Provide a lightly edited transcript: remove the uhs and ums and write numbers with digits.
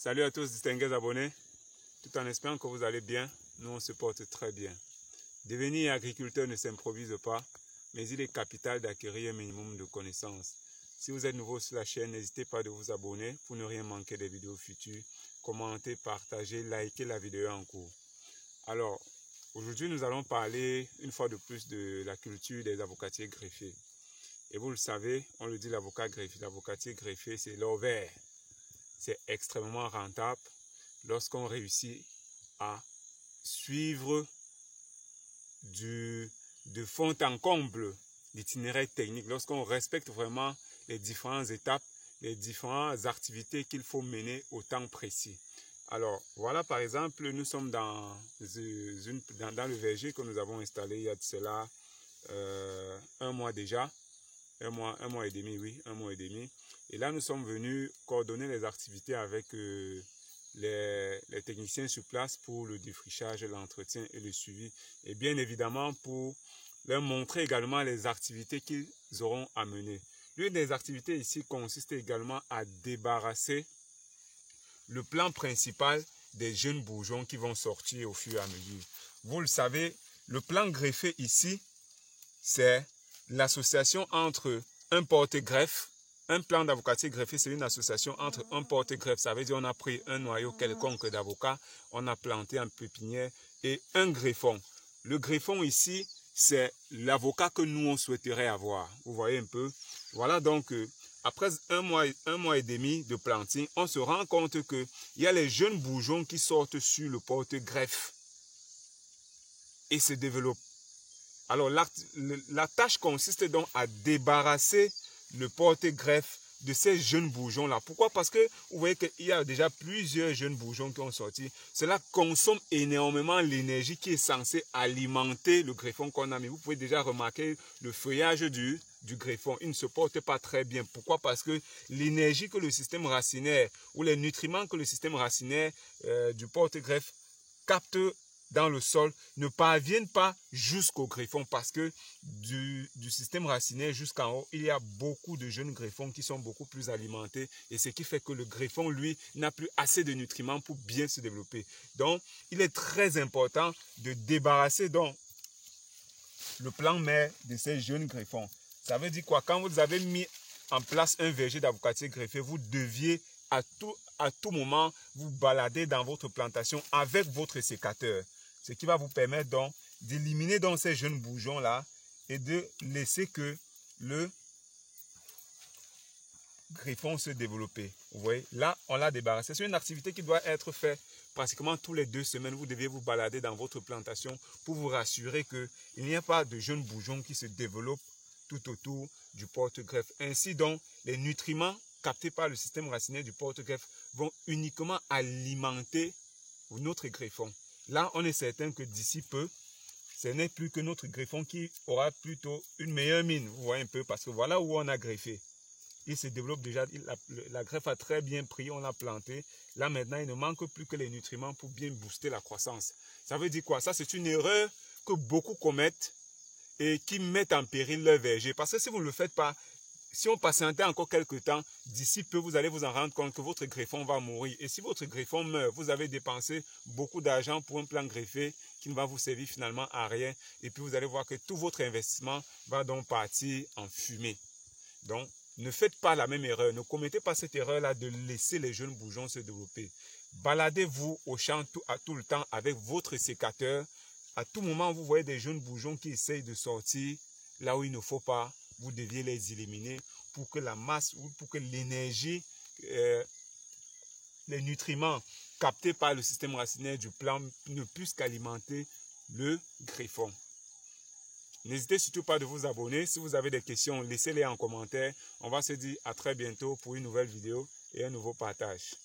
Salut à tous distingués abonnés, tout en espérant que vous allez bien, nous on se porte très bien. Devenir agriculteur ne s'improvise pas, mais il est capital d'acquérir un minimum de connaissances. Si vous êtes nouveau sur la chaîne, n'hésitez pas de vous abonner pour ne rien manquer des vidéos futures. Commentez, partagez, likez la vidéo en cours. Alors, aujourd'hui nous allons parler une fois de plus de la culture des avocatiers greffés. Et vous le savez, on le dit l'avocatier greffé, c'est l'or vert. C'est extrêmement rentable lorsqu'on réussit à suivre de fond en comble l'itinéraire technique, lorsqu'on respecte vraiment les différentes étapes, les différentes activités qu'il faut mener au temps précis. Alors voilà, par exemple, nous sommes dans le verger que nous avons installé il y a de cela un mois déjà, un mois et demi, oui, un mois et demi. Et là, nous sommes venus coordonner les activités avec les techniciens sur place pour le défrichage, l'entretien et le suivi. Et bien évidemment, pour leur montrer également les activités qu'ils auront à mener. L'une des activités ici consiste également à débarrasser le plan principal des jeunes bourgeons qui vont sortir au fur et à mesure. Vous le savez, le plan greffé ici, c'est l'association entre un porte-greffe. Un plan d'avocatier greffé, c'est une association entre un porte-greffe, ça veut dire on a pris un noyau quelconque d'avocat, on a planté en pépinière, et un greffon. Le greffon ici, c'est l'avocat que nous on souhaiterait avoir. Vous voyez un peu. Voilà donc, après un mois et demi de planting, on se rend compte qu'il y a les jeunes bourgeons qui sortent sur le porte-greffe et se développent. Alors la tâche consiste donc à débarrasser le porte-greffe de ces jeunes bourgeons-là. Pourquoi? Parce que vous voyez qu'il y a déjà plusieurs jeunes bourgeons qui ont sorti. Cela consomme énormément l'énergie qui est censée alimenter le greffon qu'on a mis. Vous pouvez déjà remarquer le feuillage du greffon. Il ne se porte pas très bien. Pourquoi? Parce que l'énergie que le système racinaire ou les nutriments que le système racinaire du porte-greffe capte dans le sol ne parviennent pas jusqu'au greffon, parce que du système racinaire jusqu'en haut, il y a beaucoup de jeunes greffons qui sont beaucoup plus alimentés, et ce qui fait que le greffon, lui, n'a plus assez de nutriments pour bien se développer. Donc, il est très important de débarrasser donc le plan mère de ces jeunes greffons. Ça veut dire quoi? Quand vous avez mis en place un verger d'avocatier greffé, vous deviez à tout moment vous balader dans votre plantation avec votre sécateur. Ce qui va vous permettre donc d'éliminer donc ces jeunes bourgeons là et de laisser que le greffon se développer. Vous voyez, là on l'a débarrassé. C'est une activité qui doit être faite pratiquement tous les 2 semaines. Vous devez vous balader dans votre plantation pour vous rassurer qu'il n'y a pas de jeunes bourgeons qui se développent tout autour du porte-greffe. Ainsi donc, les nutriments captés par le système racinaire du porte-greffe vont uniquement alimenter notre greffon. Là, on est certain que d'ici peu, ce n'est plus que notre greffon qui aura plutôt une meilleure mine. Vous voyez un peu, parce que voilà où on a greffé. Il se développe déjà, la greffe a très bien pris, on l'a planté. Là maintenant, il ne manque plus que les nutriments pour bien booster la croissance. Ça veut dire quoi? Ça, c'est une erreur que beaucoup commettent et qui mettent en péril leur verger. Parce que si vous ne le faites pas, si on patientait encore quelques temps, d'ici peu, vous allez vous en rendre compte que votre greffon va mourir. Et si votre greffon meurt, vous avez dépensé beaucoup d'argent pour un plan greffé qui ne va vous servir finalement à rien. Et puis vous allez voir que tout votre investissement va donc partir en fumée. Donc, ne faites pas la même erreur. Ne commettez pas cette erreur-là de laisser les jeunes bourgeons se développer. Baladez-vous au champ tout le temps avec votre sécateur. À tout moment, vous voyez des jeunes bourgeons qui essayent de sortir là où il ne faut pas. Vous deviez les éliminer pour que la masse ou pour que l'énergie, les nutriments captés par le système racinaire du plant ne puissent qu'alimenter le greffon. N'hésitez surtout pas de vous abonner. Si vous avez des questions, laissez-les en commentaire. On va se dire à très bientôt pour une nouvelle vidéo et un nouveau partage.